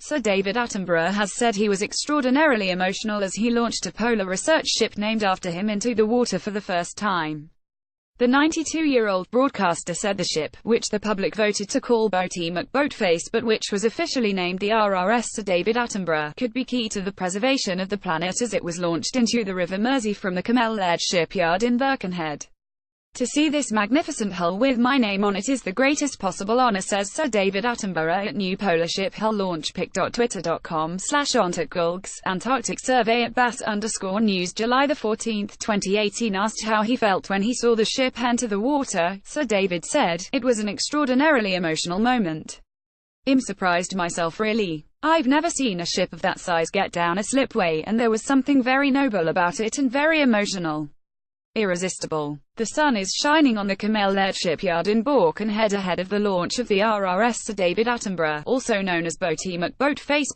Sir David Attenborough has said he was extraordinarily emotional as he launched a polar research ship named after him into the water for the first time. The 92-year-old broadcaster said the ship, which the public voted to call Boaty McBoatface but which was officially named the RRS Sir David Attenborough, could be key to the preservation of the planet as it was launched into the River Mersey from the Camel-Laird shipyard in Birkenhead. "To see this magnificent hull with my name on it is the greatest possible honor," says Sir David Attenborough at new polar ship hull launch pic. Twitter.com/Antarctic Antarctic survey at @Bass_news July 14, 2018 asked how he felt when he saw the ship enter the water. Sir David said, "It was an extraordinarily emotional moment. I'm surprised myself really. I've never seen a ship of that size get down a slipway, and there was something very noble about it and very emotional. Irresistible. The sun is shining on the Camel-Laird shipyard in Birkenhead ahead of the launch of the RRS Sir David Attenborough, also known as Boaty McBoatface.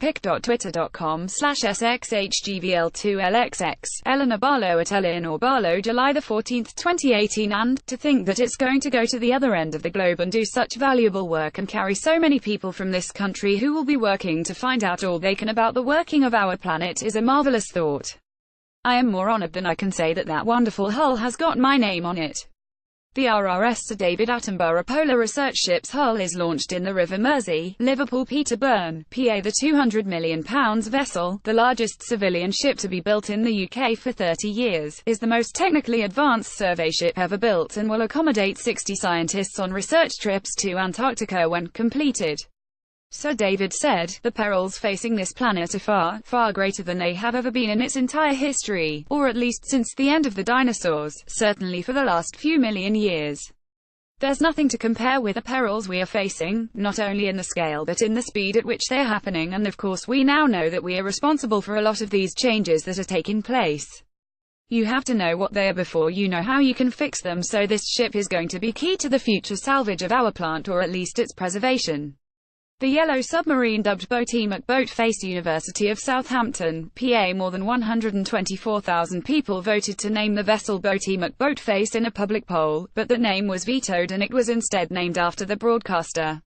Twitter.com/SXHGVL2LXX. Eleanor Barlow at Eleanor Barlow July 14, 2018 And, to think that it's going to go to the other end of the globe and do such valuable work and carry so many people from this country who will be working to find out all they can about the working of our planet is a marvelous thought. I am more honored than I can say that that wonderful hull has got my name on it." The RRS Sir David Attenborough polar research ship's hull is launched in the River Mersey, Liverpool Peterborough, PA. The £200 million vessel, the largest civilian ship to be built in the UK for 30 years, is the most technically advanced survey ship ever built and will accommodate 60 scientists on research trips to Antarctica when completed. Sir David said, "The perils facing this planet are far, far greater than they have ever been in its entire history, or at least since the end of the dinosaurs, certainly for the last few million years. There's nothing to compare with the perils we are facing, not only in the scale but in the speed at which they are happening, and of course we now know that we are responsible for a lot of these changes that are taking place. You have to know what they are before you know how you can fix them, so this ship is going to be key to the future salvage of our plant, or at least its preservation." The yellow submarine, dubbed Boaty McBoatface, University of Southampton, PA. More than 124,000 people voted to name the vessel Boaty McBoatface in a public poll, but the name was vetoed and it was instead named after the broadcaster.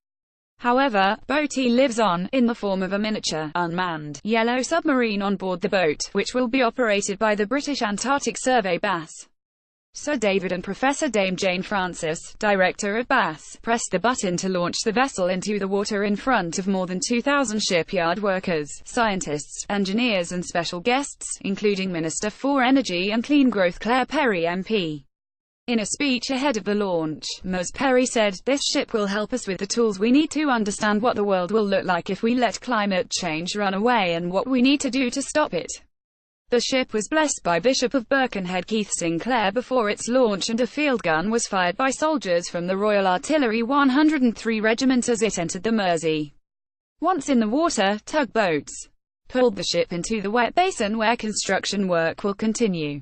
However, Boaty lives on, in the form of a miniature, unmanned, yellow submarine on board the boat, which will be operated by the British Antarctic Survey BASS. Sir David and Professor Dame Jane Francis, director of BASS, pressed the button to launch the vessel into the water in front of more than 2,000 shipyard workers, scientists, engineers and special guests, including Minister for Energy and Clean Growth Claire Perry MP. In a speech ahead of the launch, Ms. Perry said, "This ship will help us with the tools we need to understand what the world will look like if we let climate change run away and what we need to do to stop it." The ship was blessed by Bishop of Birkenhead Keith Sinclair before its launch, and a field gun was fired by soldiers from the Royal Artillery 103 Regiment as it entered the Mersey. Once in the water, tugboats pulled the ship into the wet basin where construction work will continue.